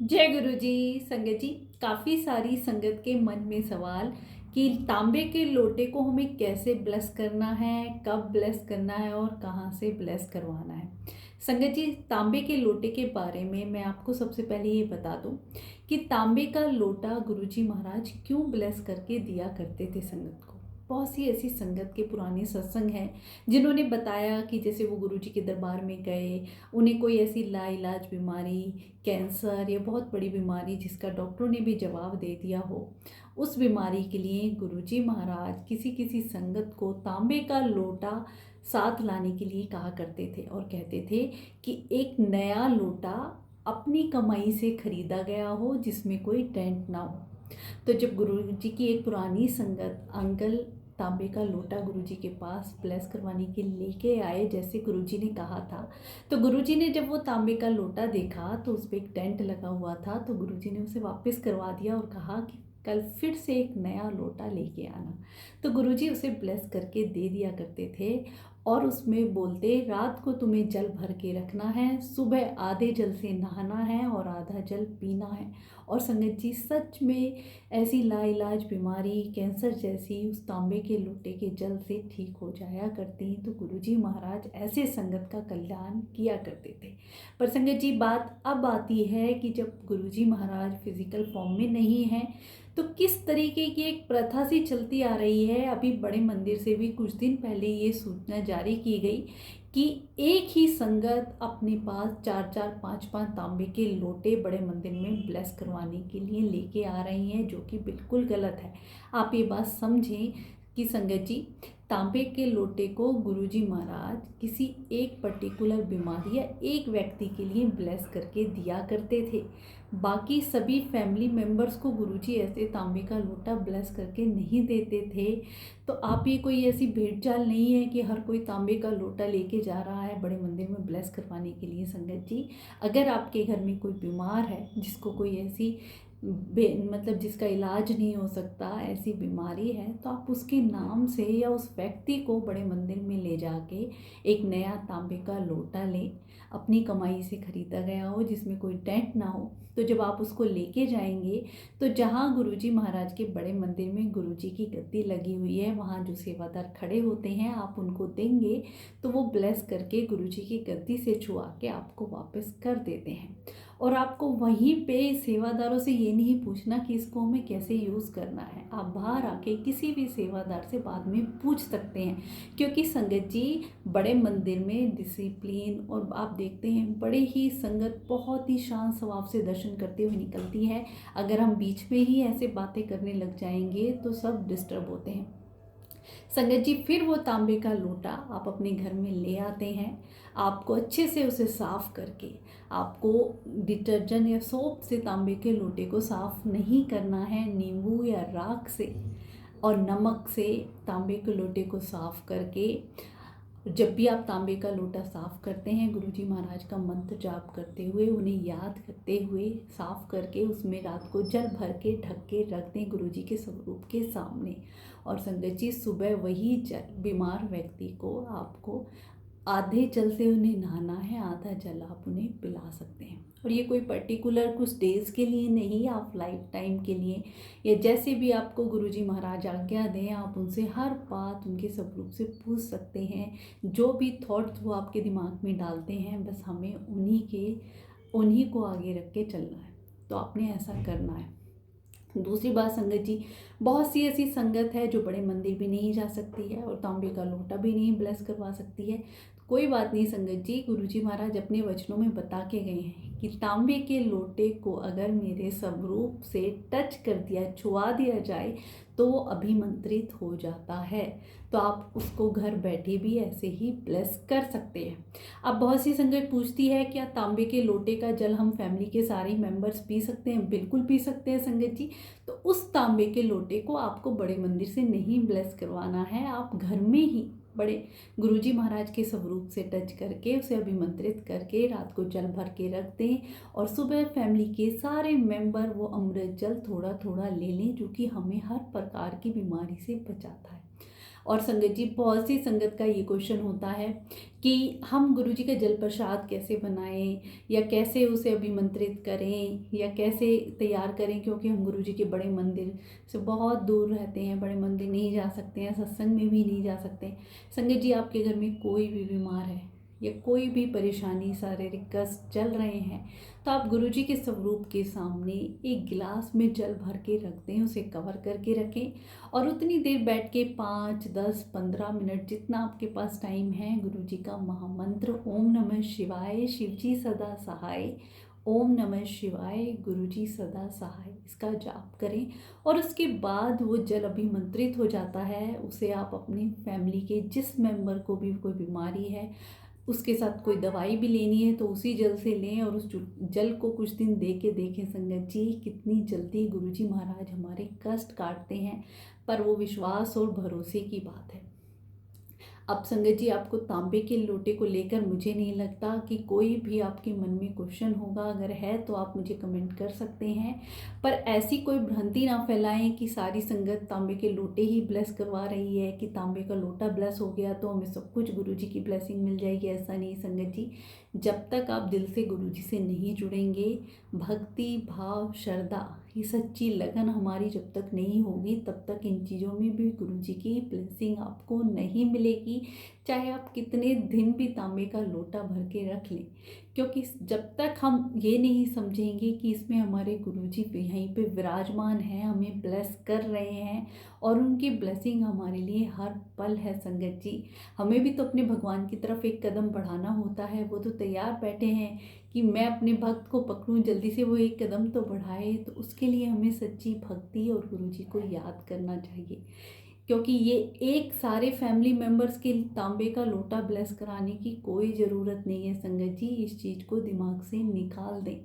जय गुरु जी। संगत जी, काफ़ी सारी संगत के मन में सवाल कि तांबे के लोटे को हमें कैसे ब्लेस करना है, कब ब्लेस करना है और कहाँ से ब्लेस करवाना है। संगत जी, तांबे के लोटे के बारे में मैं आपको सबसे पहले ये बता दूं कि तांबे का लोटा गुरुजी महाराज क्यों ब्लेस करके दिया करते थे संगत को। बहुत सी ऐसी संगत के पुराने सत्संग हैं जिन्होंने बताया कि जैसे वो गुरुजी के दरबार में गए, उन्हें कोई ऐसी लाइलाज बीमारी, कैंसर या बहुत बड़ी बीमारी जिसका डॉक्टरों ने भी जवाब दे दिया हो, उस बीमारी के लिए गुरुजी महाराज किसी किसी संगत को तांबे का लोटा साथ लाने के लिए कहा करते थे और कहते थे कि एक नया लोटा अपनी कमाई से खरीदा गया हो जिसमें कोई डेंट ना हो। तो जब गुरुजी की एक पुरानी संगत अंकल तांबे का लोटा गुरुजी के पास ब्लेस करवाने के लेके आए जैसे गुरुजी ने कहा था, तो गुरुजी ने जब वो तांबे का लोटा देखा तो उस पर एक डेंट लगा हुआ था, तो गुरुजी ने उसे वापस करवा दिया और कहा कि कल फिर से एक नया लोटा लेके आना। तो गुरुजी उसे ब्लेस करके दे दिया करते थे और उसमें बोलते, रात को तुम्हें जल भर के रखना है, सुबह आधे जल से नहाना है और आधा जल पीना है। और संगत जी, सच में ऐसी लाइलाज बीमारी कैंसर जैसी उस तांबे के लोटे के जल से ठीक हो जाया करती। तो गुरुजी महाराज ऐसे संगत का कल्याण किया करते थे। पर संगत जी, बात अब आती है कि जब गुरुजी महाराज फिजिकल फॉर्म में नहीं हैं तो किस तरीके की एक प्रथा सी चलती आ रही है। अभी बड़े मंदिर से भी कुछ दिन पहले ये सूचना जारी की गई कि एक ही संगत अपने पास चार चार पाँच पाँच तांबे के लोटे बड़े मंदिर में ब्लेस करवाने के लिए लेके आ रही हैं, जो कि बिल्कुल गलत है। आप ये बात समझें कि संगत जी, तांबे के लोटे को गुरुजी महाराज किसी एक पर्टिकुलर बीमारी या एक व्यक्ति के लिए ब्लेस करके दिया करते थे। बाकी सभी फैमिली मेम्बर्स को गुरुजी ऐसे तांबे का लोटा ब्लेस करके नहीं देते थे। तो आप ये कोई ऐसी भेंट चाल नहीं है कि हर कोई तांबे का लोटा लेके जा रहा है बड़े मंदिर में ब्लेस करवाने के लिए। संगत जी, अगर आपके घर में कोई बीमार है जिसको कोई ऐसी मतलब जिसका इलाज नहीं हो सकता, ऐसी बीमारी है, तो आप उसके नाम से या उस व्यक्ति को बड़े मंदिर में ले जाके एक नया तांबे का लोटा लें, अपनी कमाई से खरीदा गया हो जिसमें कोई डेंट ना हो। तो जब आप उसको लेके जाएंगे तो जहाँ गुरुजी महाराज के बड़े मंदिर में गुरुजी की गद्दी लगी हुई है, वहाँ जो सेवादार खड़े होते हैं, आप उनको देंगे तो वो ब्लेस करके गुरुजी की गद्दी से छुआ के आपको वापस कर देते हैं। और आपको वहीं पे सेवादारों से ये नहीं पूछना कि इसको हमें कैसे यूज़ करना है। आप बाहर आके किसी भी सेवादार से बाद में पूछ सकते हैं, क्योंकि संगत जी, बड़े मंदिर में डिसिप्लिन, और आप देखते हैं बड़े ही संगत बहुत ही शांत स्वभाव से दर्शन करते हुए निकलती है। अगर हम बीच में ही ऐसे बातें करने लग जाएंगे तो सब डिस्टर्ब होते हैं। संगत जी, फिर वो तांबे का लोटा आप अपने घर में ले आते हैं। आपको अच्छे से उसे साफ़ करके, आपको डिटर्जेंट या सोप से तांबे के लोटे को साफ़ नहीं करना है, नींबू या राख से और नमक से तांबे के लोटे को साफ़ करके, जब भी आप तांबे का लोटा साफ़ करते हैं, गुरुजी महाराज का मंत्र जाप करते हुए, उन्हें याद करते हुए साफ़ करके उसमें रात को जल भर के ढक के रख दें गुरुजी के स्वरूप के सामने। और संगत जी, सुबह वही जल बीमार व्यक्ति को आपको आधे जल से उन्हें नहाना है, आधा जल आप उन्हें पिला सकते हैं। और ये कोई पर्टिकुलर कुछ डेज़ के लिए नहीं, आप लाइफ टाइम के लिए या जैसे भी आपको गुरुजी महाराज आज्ञा दें, आप उनसे हर बात उनके स्वरूप से पूछ सकते हैं। जो भी थॉट्स वो आपके दिमाग में डालते हैं, बस हमें उन्हीं को आगे रख के चलना है। तो आपने ऐसा करना है। दूसरी बात संगत जी, बहुत सी ऐसी संगत है जो बड़े मंदिर भी नहीं जा सकती है और तांबे का लोटा भी नहीं ब्लेस करवा सकती है। कोई बात नहीं संगत जी, गुरुजी महाराज अपने वचनों में बता के गए हैं कि तांबे के लोटे को अगर मेरे स्वरूप से टच कर दिया, छुआ दिया जाए, तो वो अभिमंत्रित हो जाता है। तो आप उसको घर बैठे भी ऐसे ही ब्लेस कर सकते हैं। अब बहुत सी संगत पूछती है, क्या तांबे के लोटे का जल हम फैमिली के सारे मेंबर्स पी सकते हैं? बिल्कुल पी सकते हैं संगत जी। तो उस तांबे के लोटे को आपको बड़े मंदिर से नहीं ब्लेस करवाना है, आप घर में ही बड़े गुरुजी महाराज के स्वरूप से टच करके उसे अभिमंत्रित करके रात को जल भर के रख दें और सुबह फैमिली के सारे मेंबर वो अमृत जल थोड़ा थोड़ा ले लें, जो कि हमें हर प्रकार की बीमारी से बचाता है। और संगत जी, बहुत सी संगत का ये क्वेश्चन होता है कि हम गुरु जी का जल प्रसाद कैसे बनाएं, या कैसे उसे अभिमंत्रित करें, या कैसे तैयार करें, क्योंकि हम गुरु जी के बड़े मंदिर से बहुत दूर रहते हैं, बड़े मंदिर नहीं जा सकते हैं, सत्संग में भी नहीं जा सकते। संगत जी, आपके घर में कोई भी बीमार है या कोई भी परेशानी, शारीरिक कष्ट चल रहे हैं, तो आप गुरु जी के स्वरूप के सामने एक गिलास में जल भर के रख दें, उसे कवर करके रखें और उतनी देर बैठ के 5, 10, 15 मिनट जितना आपके पास टाइम है, गुरु जी का महामंत्र ओम नमः शिवाय शिव जी सदा सहाय, ओम नमः शिवाय गुरु जी सदा सहाय, इसका जाप करें। और उसके बाद वो जल अभिमंत्रित हो जाता है, उसे आप अपनी फैमिली के जिस मेंबर को भी कोई बीमारी है, उसके साथ कोई दवाई भी लेनी है, तो उसी जल से लें और उस जल को कुछ दिन दे के देखें संगत जी, कितनी जल्दी गुरुजी महाराज हमारे कष्ट काटते हैं। पर वो विश्वास और भरोसे की बात है। अब संगत जी, आपको तांबे के लोटे को लेकर मुझे नहीं लगता कि कोई भी आपके मन में क्वेश्चन होगा। अगर है तो आप मुझे कमेंट कर सकते हैं, पर ऐसी कोई भ्रांति ना फैलाएं कि सारी संगत तांबे के लोटे ही ब्लेस करवा रही है, कि तांबे का लोटा ब्लेस हो गया तो हमें सब कुछ गुरु जी की ब्लेसिंग मिल जाएगी। ऐसा नहीं संगत जी, जब तक आप दिल से गुरु जी से नहीं जुड़ेंगे, भक्ति भाव श्रद्धा, ये सच्ची लगन हमारी जब तक नहीं होगी, तब तक इन चीज़ों में भी गुरु जी की ब्लेसिंग आपको नहीं मिलेगी, चाहे आप कितने दिन भी तांबे का लोटा भर के रख लें। क्योंकि जब तक हम ये नहीं समझेंगे कि इसमें हमारे गुरुजी यहीं पे विराजमान हैं, हमें ब्लेस कर रहे हैं और उनकी ब्लेसिंग हमारे लिए हर पल है संगत जी। हमें भी तो अपने भगवान की तरफ एक कदम बढ़ाना होता है, वो तो तैयार बैठे हैं कि मैं अपने भक्त को पकड़ूं, जल्दी से वो एक कदम तो बढ़ाए। तो उसके लिए हमें सच्ची भक्ति और गुरुजी को याद करना चाहिए, क्योंकि ये एक सारे फैमिली मेम्बर्स के तांबे का लोटा ब्लेस कराने की कोई ज़रूरत नहीं है संगत जी, इस चीज़ को दिमाग से निकाल दें।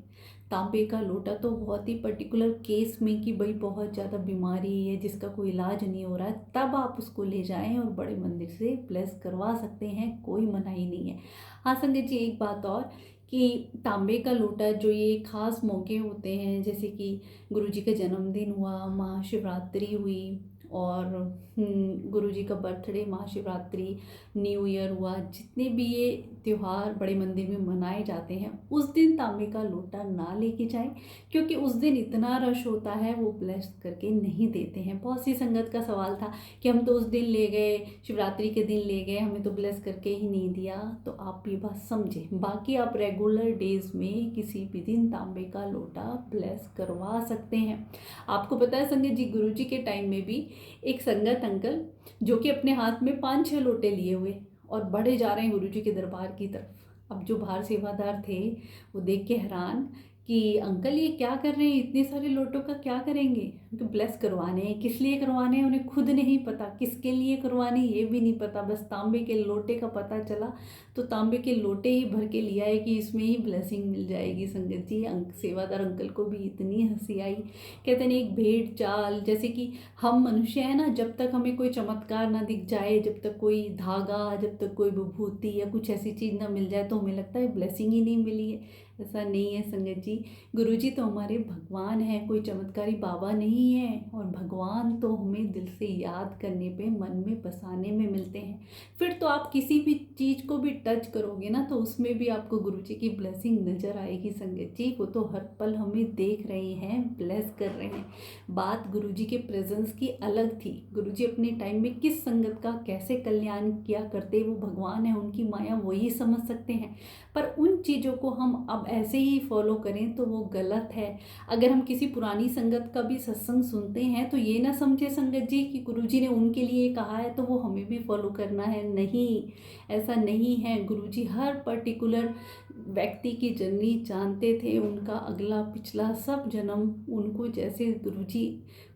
तांबे का लोटा तो बहुत ही पर्टिकुलर केस में, कि भाई बहुत ज़्यादा बीमारी है जिसका कोई इलाज नहीं हो रहा है, तब आप उसको ले जाएं और बड़े मंदिर से ब्लेस करवा सकते हैं, कोई मनाही नहीं है। हाँ संगत जी, एक बात और, कि तांबे का लोटा जो ये खास मौके होते हैं, जैसे कि गुरुजी का जन्मदिन हुआ, महाशिवरात्रि हुई, और गुरुजी का बर्थडे, महाशिवरात्रि, न्यू ईयर हुआ, जितने भी ये त्यौहार बड़े मंदिर में मनाए जाते हैं, उस दिन तांबे का लोटा ना लेके जाएं, क्योंकि उस दिन इतना रश होता है, वो ब्लेस करके नहीं देते हैं। बहुत सी संगत का सवाल था कि हम तो उस दिन ले गए, शिवरात्रि के दिन ले गए, हमें तो ब्लेस करके ही नहीं दिया। तो आप ये बात समझें, बाकी आप रेगुलर डेज में किसी भी दिन तांबे का लोटा ब्लेस करवा सकते हैं। आपको पता है संगत जी, गुरुजी के टाइम में भी एक संगत अंकल जो कि अपने हाथ में 5-6 लोटे लिए हुए और बढ़े जा रहे हैं गुरुजी के दरबार की तरफ। अब जो बाहर सेवादार थे वो देख के हैरान कि अंकल ये क्या कर रहे हैं, इतने सारे लोटों का क्या करेंगे। उनको ब्लेस करवाने हैं, किस लिए करवाने हैं उन्हें खुद नहीं पता, किसके लिए करवाने ये भी नहीं पता, बस तांबे के लोटे का पता चला तो तांबे के लोटे ही भर के लिया है कि इसमें ही ब्लेसिंग मिल जाएगी। संगत जी, सेवादार अंकल को भी इतनी हंसी आई। कहते हैं एक भेड़ चाल, जैसे कि हम मनुष्य हैं ना, जब तक हमें कोई चमत्कार ना दिख जाए, जब तक कोई धागा, जब तक कोई विभूति या कुछ ऐसी चीज़ ना मिल जाए, तो हमें लगता है ब्लेसिंग ही नहीं मिली है। ऐसा नहीं है संगत जी, गुरुजी तो हमारे भगवान हैं, कोई चमत्कारी बाबा नहीं है। और भगवान तो हमें दिल से याद करने पे, मन में बसाने में मिलते हैं। फिर तो आप किसी भी चीज़ को भी टच करोगे ना, तो उसमें भी आपको गुरुजी की ब्लेसिंग नज़र आएगी संगत जी। वो तो हर पल हमें देख रहे हैं, ब्लेस कर रहे हैं। बात गुरुजी के प्रेजेंस की अलग थी। गुरुजी अपने टाइम में किस संगत का कैसे कल्याण किया करते, वो भगवान है, उनकी माया वही समझ सकते हैं। पर उन चीज़ों को हम अब ऐसे ही फॉलो करें तो वो गलत है। अगर हम किसी पुरानी संगत का भी सत्संग सुनते हैं तो ये ना समझे संगत जी कि गुरुजी ने उनके लिए कहा है तो वो हमें भी फॉलो करना है। नहीं, ऐसा नहीं है। गुरुजी हर पर्टिकुलर व्यक्ति की जर्नी जानते थे, उनका अगला पिछला सब जन्म, उनको जैसे गुरुजी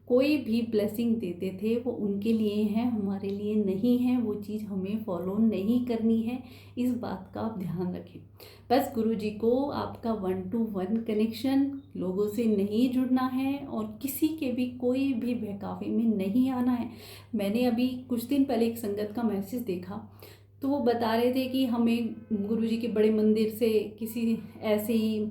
कोई भी ब्लेसिंग देते थे वो उनके लिए हैं, हमारे लिए नहीं है। वो चीज़ हमें फॉलो नहीं करनी है, इस बात का आप ध्यान रखें। बस गुरुजी को आपका 1 to 1 कनेक्शन, लोगों से नहीं जुड़ना है और किसी के भी कोई भी बहकावे में नहीं आना है। मैंने अभी कुछ दिन पहले एक संगत का मैसेज देखा, तो वो बता रहे थे कि हमें गुरुजी के बड़े मंदिर से किसी ऐसे ही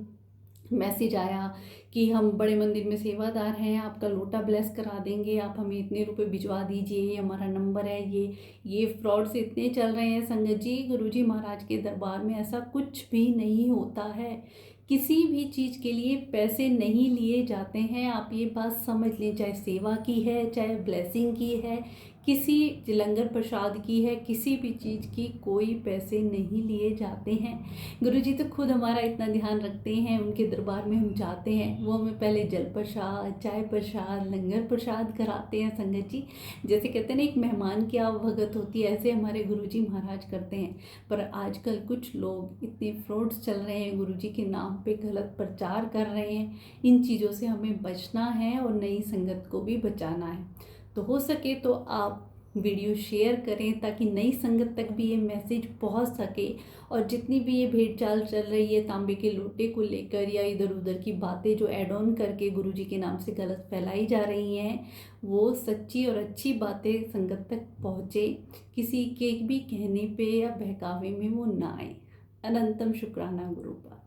मैसेज आया कि हम बड़े मंदिर में सेवादार हैं, आपका लोटा ब्लेस करा देंगे, आप हमें इतने रुपए भिजवा दीजिए, ये हमारा नंबर है, ये फ्रॉड्स इतने चल रहे हैं संगत जी। गुरुजी महाराज के दरबार में ऐसा कुछ भी नहीं होता है। किसी भी चीज़ के लिए पैसे नहीं लिए जाते हैं, आप ये बात समझ लें। चाहे सेवा की है, चाहे ब्लेसिंग की है, किसी लंगर प्रसाद की है, किसी भी चीज़ की कोई पैसे नहीं लिए जाते हैं। गुरुजी तो खुद हमारा इतना ध्यान रखते हैं, उनके दरबार में हम जाते हैं, वो हमें पहले जल प्रसाद, चाय प्रसाद, लंगर प्रसाद कराते हैं संगत जी। जैसे कहते हैं ना, एक मेहमान की आवभगत होती है, ऐसे हमारे गुरुजी महाराज करते हैं। पर आजकल कुछ लोग इतने फ्रॉड्स चल रहे हैं, गुरुजी के नाम पे गलत प्रचार कर रहे हैं। इन चीज़ों से हमें बचना है और नई संगत को भी बचाना है। तो हो सके तो आप वीडियो शेयर करें ताकि नई संगत तक भी ये मैसेज पहुंच सके। और जितनी भी ये भेड़ चाल चल रही है तांबे के लोटे को लेकर, या इधर उधर की बातें जो ऐड ऑन करके गुरुजी के नाम से गलत फैलाई जा रही हैं, वो सच्ची और अच्छी बातें संगत तक पहुँचे, किसी के भी कहने पे या बहकावे में वो ना आए। अनंतम शुक्राना गुरुपाद।